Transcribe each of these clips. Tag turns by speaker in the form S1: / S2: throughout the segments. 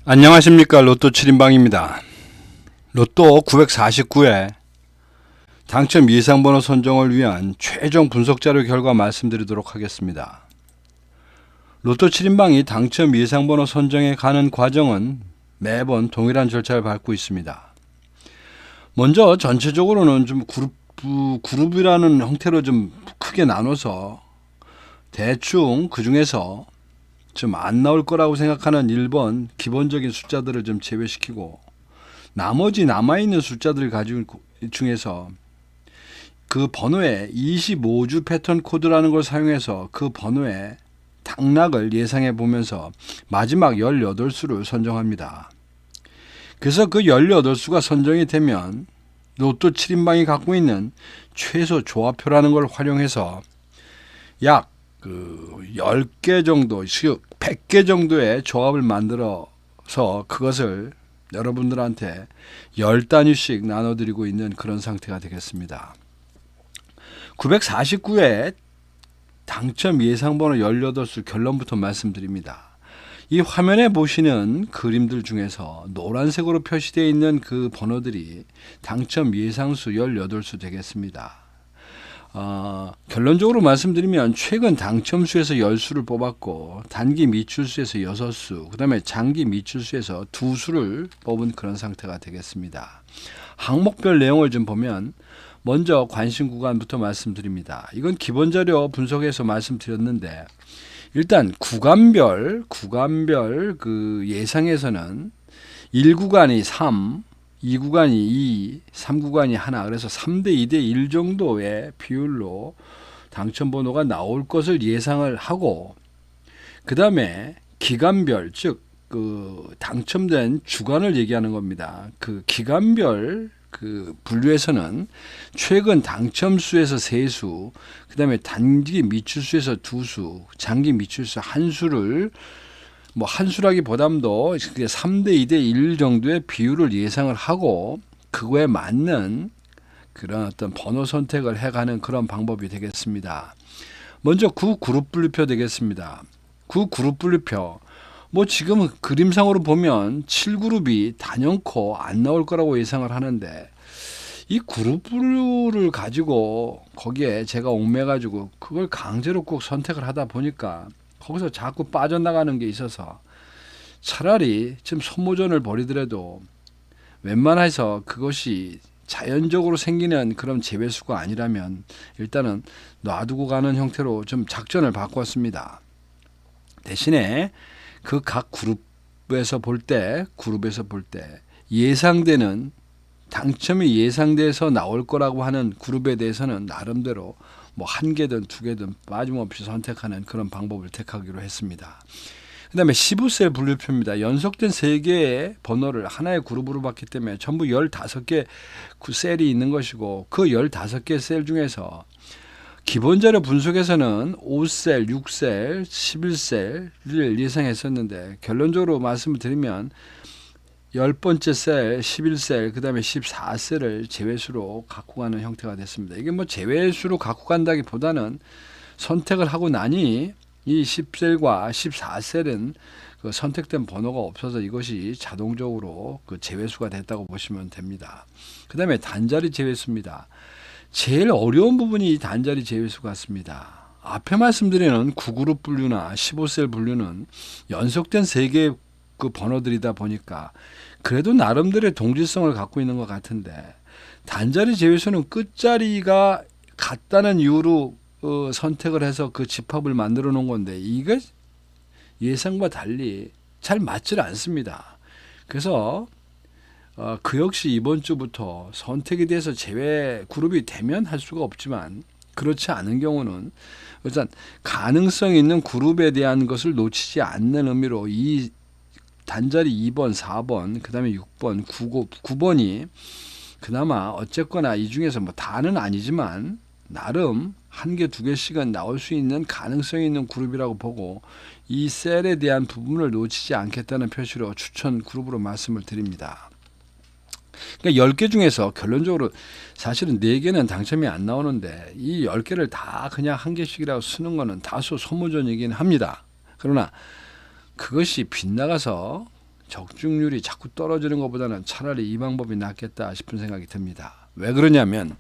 S1: 안녕하십니까. 로또 7인방입니다. 로또 949회 당첨 예상번호 선정을 위한 최종 분석자료 결과 말씀드리도록 하겠습니다. 로또 7인방이 당첨 예상번호 선정에 가는 과정은 매번 동일한 절차를 밟고 있습니다. 먼저 전체적으로는 좀 그룹이라는 형태로 좀 크게 나눠서 대충 그 중에서 좀 안 나올 거라고 생각하는 1번 기본적인 숫자들을 좀 제외시키고 나머지 남아있는 숫자들을 가지고 중에서 그 번호에 25주 패턴 코드라는 걸 사용해서 그 번호의 당락을 예상해 보면서 마지막 18수를 선정합니다. 그래서 그 18수가 선정이 되면 로또 7인방이 갖고 있는 최소 조합표라는 걸 활용해서 약 10개 정도, 100개 정도의 조합을 만들어서 그것을 여러분들한테 10단위씩 나눠드리고 있는 그런 상태가 되겠습니다. 949회 당첨 예상번호 18수 결론부터 말씀드립니다. 이 화면에 보시는 그림들 중에서 노란색으로 표시되어 있는 그 번호들이 당첨 예상수 18수 되겠습니다. 결론적으로 말씀드리면 최근 당첨수에서 10수를 뽑았고 단기 미출수에서 6수, 그 다음에 장기 미출수에서 2수를 뽑은 그런 상태가 되겠습니다. 항목별 내용을 좀 보면 먼저 관심 구간부터 말씀드립니다. 이건 기본 자료 분석에서 말씀드렸는데 일단 구간별 그 예상에서는 1구간이 3, 2구간이 2, 3구간이 1, 그래서 3대 2대 1 정도의 비율로 당첨번호가 나올 것을 예상을 하고, 그 다음에 기간별, 즉 그 당첨된 주간을 얘기하는 겁니다. 그 기간별 그 분류에서는 최근 당첨수에서 3수, 그 다음에 단기 미출수에서 2수, 장기 미출수 1수를 한 수라기보담도 3대 2대 1 정도의 비율을 예상을 하고 그거에 맞는 그런 어떤 번호 선택을 해가는 그런 방법이 되겠습니다. 먼저 그룹 분류표 되겠습니다. 그룹 분류표 지금 그림상으로 보면 7그룹이 단연코 안 나올 거라고 예상을 하는데 이 그룹 분류를 가지고 거기에 제가 얽매가지고 그걸 강제로 꼭 선택을 하다 보니까 거기서 자꾸 빠져나가는 게 있어서 차라리 지금 소모전을 벌이더라도 웬만해서 그것이 자연적으로 생기는 그런 재배수가 아니라면 일단은 놔두고 가는 형태로 좀 작전을 바꿨습니다. 대신에 그 각 그룹에서 볼 때 예상되는 당첨이 예상돼서 나올 거라고 하는 그룹에 대해서는 나름대로 1개든 2개든 빠짐없이 선택하는 그런 방법을 택하기로 했습니다. 그 다음에 15셀 분류표입니다. 연속된 3개의 번호를 하나의 그룹으로 봤기 때문에 전부 15개 셀이 있는 것이고 그 15개 셀 중에서 기본자료 분석에서는 5셀, 6셀, 11셀을 예상했었는데 결론적으로 말씀을 드리면 10번째 셀, 11셀, 그 다음에 14셀을 제외수로 갖고 가는 형태가 됐습니다. 이게 제외수로 갖고 간다기보다는 선택을 하고 나니 이 10셀과 14셀은 그 선택된 번호가 없어서 이것이 자동적으로 그 제외수가 됐다고 보시면 됩니다. 그 다음에 단자리 제외수입니다. 제일 어려운 부분이 이 단자리 제외수 같습니다. 앞에 말씀드리는 9그룹 분류나 15셀 분류는 연속된 3개의 그 번호들이다 보니까 그래도 나름대로의 동질성을 갖고 있는 것 같은데 단자리 제외수는 끝자리가 같다는 이유로 선택을 해서 그 집합을 만들어 놓은 건데 이게 예상과 달리 잘 맞질 않습니다. 그래서 그 역시 이번 주부터 선택에 대해서 제외 그룹이 되면 할 수가 없지만 그렇지 않은 경우는 일단 가능성 있는 그룹에 대한 것을 놓치지 않는 의미로 이 단자리 2번, 4번, 그 다음에 6번, 9번이 그나마 어쨌거나 이 중에서 다는 아니지만 나름 1개, 2개씩은 나올 수 있는 가능성이 있는 그룹이라고 보고 이 셀에 대한 부분을 놓치지 않겠다는 표시로 추천 그룹으로 말씀을 드립니다. 그러니까 10개 중에서 결론적으로 사실은 4개는 당첨이 안 나오는데 이 10개를 다 그냥 1개씩이라고 쓰는 거는 다소 소모전이긴 합니다. 그러나 그것이 빗나가서 적중률이 자꾸 떨어지는 것보다는 차라리 이 방법이 낫겠다 싶은 생각이 듭니다. 왜 그러냐면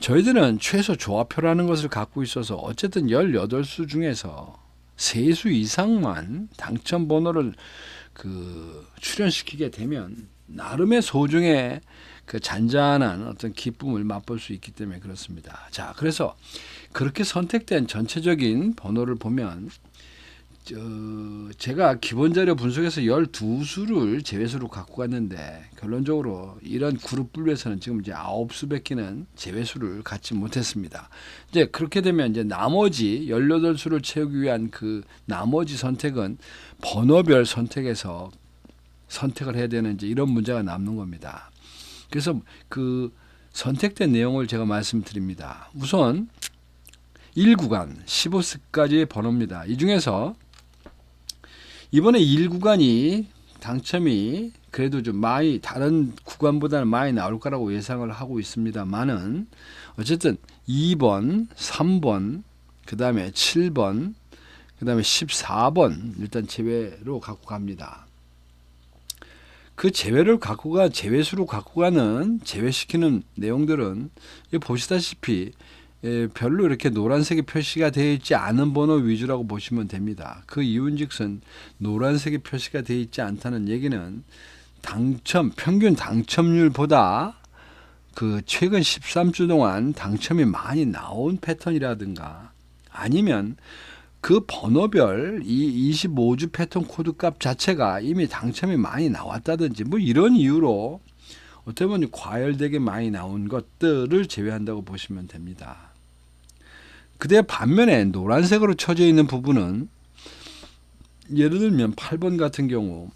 S1: 저희들은 최소 조합표라는 것을 갖고 있어서 어쨌든 18수 중에서 3수 이상만 당첨 번호를 출현시키게 되면 나름의 소중의 그 잔잔한 어떤 기쁨을 맛볼 수 있기 때문에 그렇습니다. 자, 그래서 그렇게 선택된 전체적인 번호를 보면 제가 기본 자료 분석에서 12수를 제외수로 갖고 갔는데 결론적으로 이런 그룹 분류에서는 지금 이제 9수밖에는 제외수를 갖지 못했습니다. 이제 그렇게 되면 이제 나머지 18수를 채우기 위한 그 나머지 선택은 번호별 선택에서 선택을 해야 되는 이제 이런 문제가 남는 겁니다. 그래서 그 선택된 내용을 제가 말씀드립니다. 우선 1구간 15수까지의 번호입니다. 이 중에서 이번에 1구간이 당첨이 그래도 좀 많이 다른 구간보다는 많이 나올 거라고 예상을 하고 있습니다만은 어쨌든 2번, 3번, 그 다음에 7번, 그 다음에 14번 일단 제외로 갖고 갑니다. 그 제외를 갖고 제외수로 갖고 가는 제외시키는 내용들은 보시다시피 별로 이렇게 노란색이 표시가 되어 있지 않은 번호 위주라고 보시면 됩니다. 그 이유인즉슨 노란색이 표시가 되어 있지 않다는 얘기는 평균 당첨률보다 그 최근 13주 동안 당첨이 많이 나온 패턴이라든가 아니면 그 번호별 이 25주 패턴 코드 값 자체가 이미 당첨이 많이 나왔다든지 뭐 이런 이유로 어떻게 보면 과열되게 많이 나온 것들을 제외한다고 보시면 됩니다. 그대 반면에 노란색으로 쳐져 있는 부분은 예를 들면 8번 같은 경우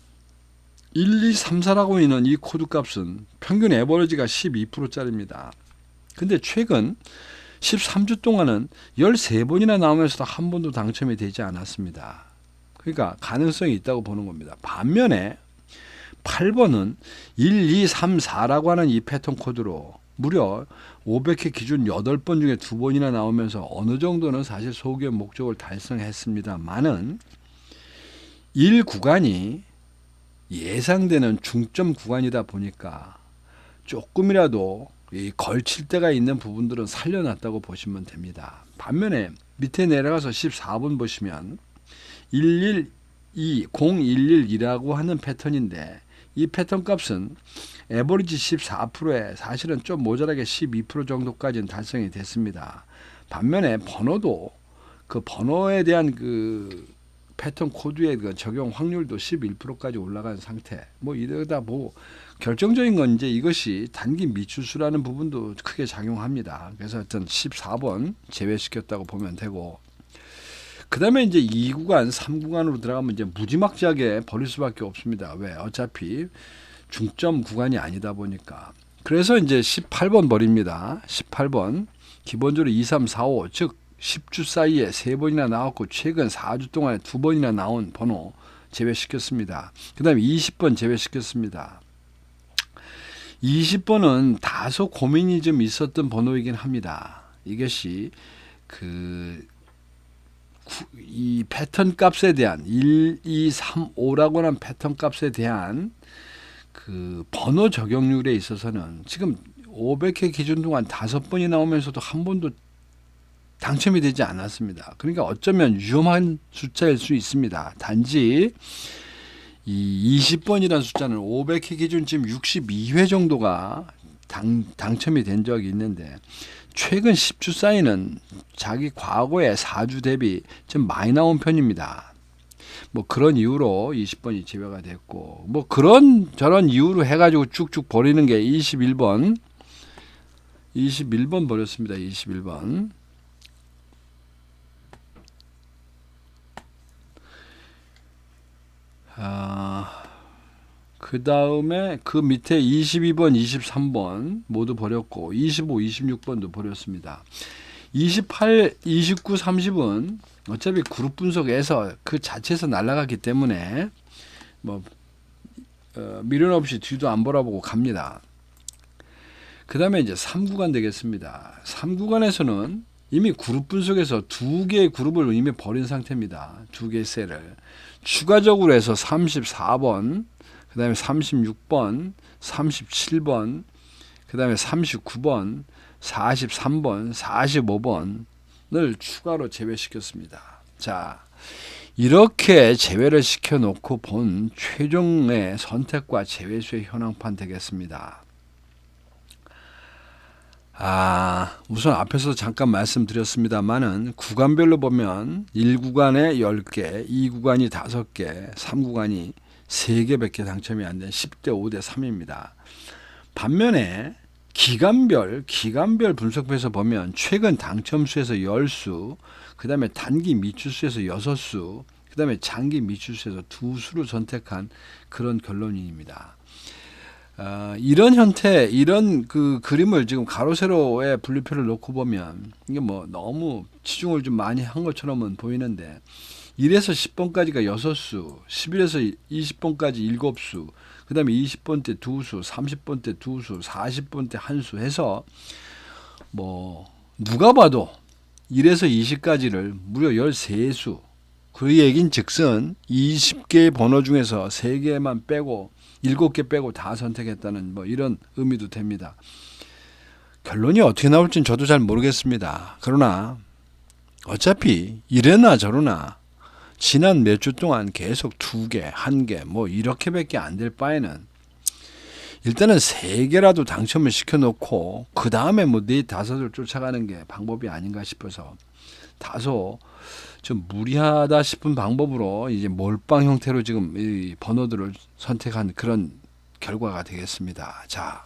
S1: 1, 2, 3, 4라고 있는 이 코드 값은 평균 에버리지가 12%짜리입니다. 근데 최근 13주 동안은 13번이나 나오면서도 한 번도 당첨이 되지 않았습니다. 그러니까 가능성이 있다고 보는 겁니다. 반면에 8번은 1, 2, 3, 4라고 하는 이 패턴 코드로 무려 500회 기준 8번 중에 2번이나 나오면서 어느 정도는 사실 소기의 목적을 달성했습니다만은 1구간이 예상되는 중점 구간이다 보니까 조금이라도 이 걸칠 때가 있는 부분들은 살려놨다고 보시면 됩니다. 반면에 밑에 내려가서 14번 보시면 0112라고 하는 패턴인데 이 패턴 값은 에버리지 14%에 사실은 좀 모자라게 12% 정도까지는 달성이 됐습니다. 반면에 번호도 그 번호에 대한 그 패턴 코드의 그 적용 확률도 11%까지 올라간 상태. 뭐 이러다 뭐 결정적인 건 이제 이것이 단기 미추수라는 부분도 크게 작용합니다. 그래서 하여튼 14번 제외시켰다고 보면 되고 그 다음에 이제 2구간, 3구간으로 들어가면 이제 무지막지하게 버릴 수밖에 없습니다. 왜? 어차피 중점 구간이 아니다 보니까. 그래서 이제 18번 버립니다. 18번. 기본적으로 2, 3, 4, 5, 즉 10주 사이에 3번이나 나왔고 최근 4주 동안에 2번이나 나온 번호 제외시켰습니다. 그 다음에 20번 제외시켰습니다. 20번은 다소 고민이 좀 있었던 번호이긴 합니다. 이것이 이 패턴 값에 대한 1, 2, 3, 5라고 하는 패턴 값에 대한 그 번호 적용률에 있어서는 지금 500회 기준 동안 5번이 나오면서도 한 번도 당첨이 되지 않았습니다. 그러니까 어쩌면 위험한 숫자일 수 있습니다. 단지 이 20번이라는 숫자는 500회 기준 지금 62회 정도가 당첨이 된 적이 있는데 최근 10주 사이는 자기 과거의 4주 대비 좀 많이 나온 편입니다. 뭐 그런 이유로 20번이 제외가 됐고 뭐 그런 저런 이유로 해가지고 쭉쭉 버리는 게 21번 버렸습니다. 21번. 그 다음에 그 밑에 22번, 23번 모두 버렸고 25, 26번도 버렸습니다. 28, 29, 30은 어차피 그룹 분석에서 그 자체에서 날아가기 때문에 뭐 미련 없이 뒤도 안 돌아보고 갑니다. 그 다음에 이제 3구간 되겠습니다. 3구간에서는 이미 그룹 분석에서 두 개의 그룹을 이미 버린 상태입니다. 두 개의 셀을. 추가적으로 해서 34번, 그 다음에 36번, 37번, 그 다음에 39번, 43번, 45번을 추가로 제외시켰습니다. 자, 이렇게 제외를 시켜놓고 본 최종의 선택과 제외수의 현황판 되겠습니다. 우선 앞에서 잠깐 말씀드렸습니다만은 구간별로 보면 1구간에 10개, 2구간이 5개, 3구간이 3개밖에 당첨이 안 된 10대 5대 3입니다. 반면에 기간별 분석표에서 보면 최근 당첨수에서 10수, 그 다음에 단기 미추수에서 6수, 그 다음에 장기 미추수에서 2수를 선택한 그런 결론입니다. 이런 형태, 이런 그 그림을 지금 가로 세로의 분류표를 놓고 보면 이게 뭐 너무 치중을 좀 많이 한 것처럼은 보이는데 1에서 10번까지가 6수, 11에서 20번까지 7수, 그 다음에 20번 때 2수, 30번 때 2수, 40번 때 1수 해서 뭐 누가 봐도 1에서 20까지를 무려 13수, 그 얘긴 즉슨 20개의 번호 중에서 3개만 빼고 7개 빼고 다 선택했다는 뭐 이런 의미도 됩니다. 결론이 어떻게 나올지는 저도 잘 모르겠습니다. 그러나 어차피 이래나 저러나 지난 몇 주 동안 계속 2개, 1개 뭐 이렇게밖에 안 될 바에는 일단은 3개라도 당첨을 시켜놓고 그 다음에 뭐 4, 5을 쫓아가는 게 방법이 아닌가 싶어서 다소 좀 무리하다 싶은 방법으로 이제 몰빵 형태로 지금 이 번호들을 선택한 그런 결과가 되겠습니다. 자,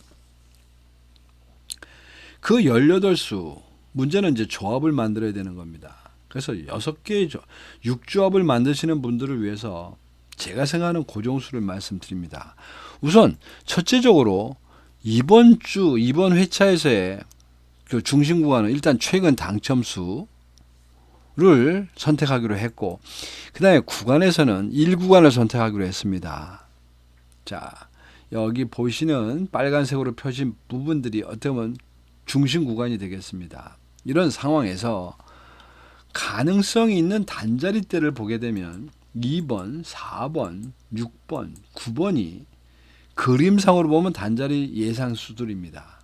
S1: 그 18수 문제는 이제 조합을 만들어야 되는 겁니다. 그래서 6개의 6조합을 만드시는 분들을 위해서 제가 생각하는 고정수를 말씀드립니다. 우선 첫째적으로 이번 회차에서의 그 중심 구간은 일단 최근 당첨수 를 선택하기로 했고 그 다음에 구간에서는 1구간을 선택하기로 했습니다. 자, 여기 보시는 빨간색으로 표신 부분들이 어떻게 보면 중심 구간이 되겠습니다. 이런 상황에서 가능성이 있는 단자리대를 보게 되면 2번, 4번, 6번, 9번이 그림상으로 보면 단자리 예상 수들입니다.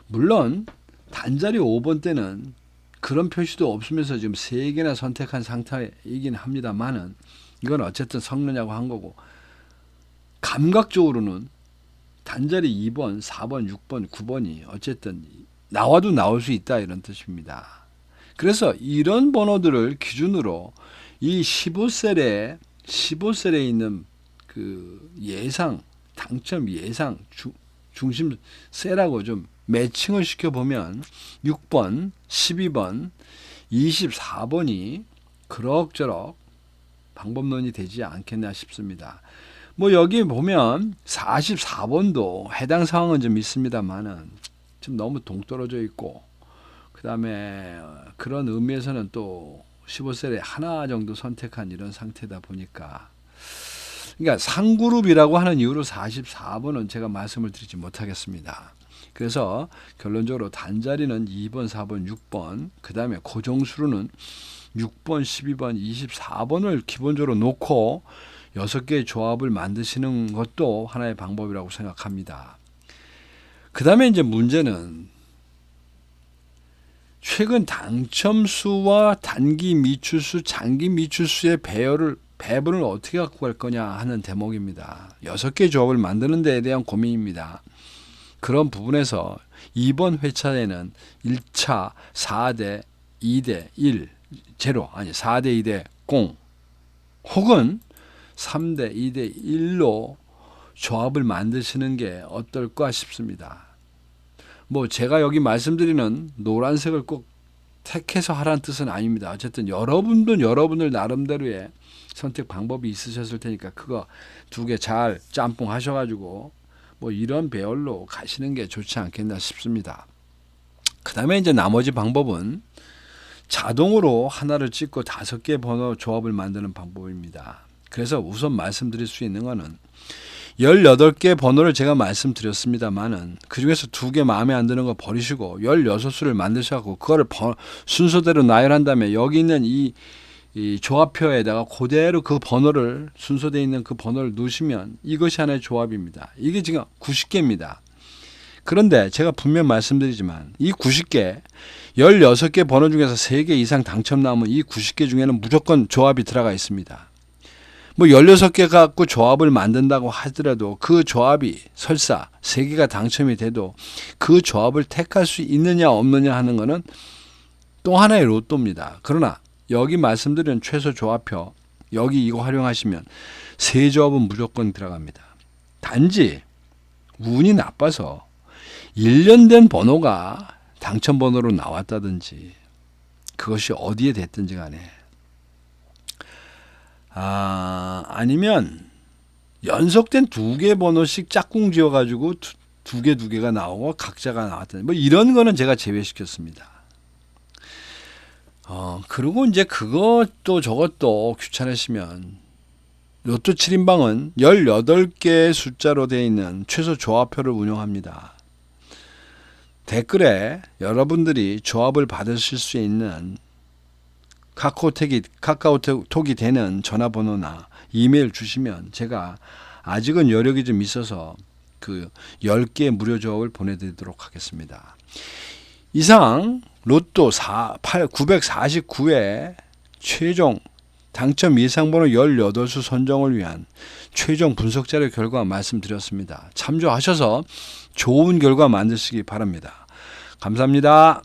S1: 물론 단자리 5번 때는 그런 표시도 없으면서 지금 3개나 선택한 상태이긴 합니다만은 이건 어쨌든 섞느냐고 한 거고 감각적으로는 단자리 2번, 4번, 6번, 9번이 어쨌든 나와도 나올 수 있다 이런 뜻입니다. 그래서 이런 번호들을 기준으로 이 15셀에 있는 그 당첨 예상 중심 셀하고 좀 매칭을 시켜보면 6번, 12번, 24번이 그럭저럭 방법론이 되지 않겠나 싶습니다. 뭐 여기 보면 44번도 해당 상황은 좀 있습니다만은 좀 너무 동떨어져 있고 그 다음에 그런 의미에서는 또 15셀에 하나 정도 선택한 이런 상태다 보니까 그러니까 상그룹이라고 하는 이유로 44번은 제가 말씀을 드리지 못하겠습니다. 그래서 결론적으로 단자리는 2번, 4번, 6번, 그 다음에 고정수로는 6번, 12번, 24번을 기본적으로 놓고 6개의 조합을 만드시는 것도 하나의 방법이라고 생각합니다. 그 다음에 이제 문제는 최근 당첨수와 단기 미추수, 장기 미추수의 배분을 어떻게 갖고 갈 거냐 하는 대목입니다. 6개의 조합을 만드는 데에 대한 고민입니다. 그런 부분에서 이번 회차에는 1차 4대 2대 1 제로 아니 4대 2대 0 혹은 3대 2대 1로 조합을 만드시는 게 어떨까 싶습니다. 뭐 제가 여기 말씀드리는 노란색을 꼭 택해서 하라는 뜻은 아닙니다. 어쨌든 여러분도 여러분들 나름대로의 선택 방법이 있으셨을 테니까 그거 2개 잘 짬뽕 하셔가지고 뭐 이런 배열로 가시는 게 좋지 않겠나 싶습니다. 그 다음에 이제 나머지 방법은 자동으로 하나를 찍고 5개 번호 조합을 만드는 방법입니다. 그래서 우선 말씀드릴 수 있는 거는 18개 번호를 제가 말씀드렸습니다만은 그중에서 2개 마음에 안 드는 거 버리시고 16수를 만드셔갖고 그거를 순서대로 나열한 다음에 여기 있는 이 조합표에다가 그대로 그 번호를 순서되어 있는 그 번호를 넣으시면 이것이 하나의 조합입니다. 이게 지금 90개입니다. 그런데 제가 분명 말씀드리지만 이 90개 16개 번호 중에서 3개 이상 당첨 나오면 이 90개 중에는 무조건 조합이 들어가 있습니다. 뭐 16개 갖고 조합을 만든다고 하더라도 그 조합이 설사 3개가 당첨이 돼도 그 조합을 택할 수 있느냐 없느냐 하는 것은 또 하나의 로또입니다. 그러나 여기 말씀드린 최소 조합표 여기 이거 활용하시면 3조합은 무조건 들어갑니다. 단지 운이 나빠서 1년 된 번호가 당첨 번호로 나왔다든지 그것이 어디에 됐든지 간에 아니면 연속된 2개 번호씩 짝꿍 지어가지고 두 개가 나오고 각자가 나왔다든지 뭐 이런 거는 제가 제외시켰습니다. 그리고 이제 그것도 저것도 귀찮으시면 로또 7인방은 18개의 숫자로 되어 있는 최소 조합표를 운영합니다. 댓글에 여러분들이 조합을 받으실 수 있는 카카오톡이 되는 전화번호나 이메일 주시면 제가 아직은 여력이 좀 있어서 그 10개 무료 조합을 보내드리도록 하겠습니다. 이상 로또 949회 최종 당첨 예상번호 18수 선정을 위한 최종 분석 자료 결과 말씀드렸습니다. 참조하셔서 좋은 결과 만드시기 바랍니다. 감사합니다.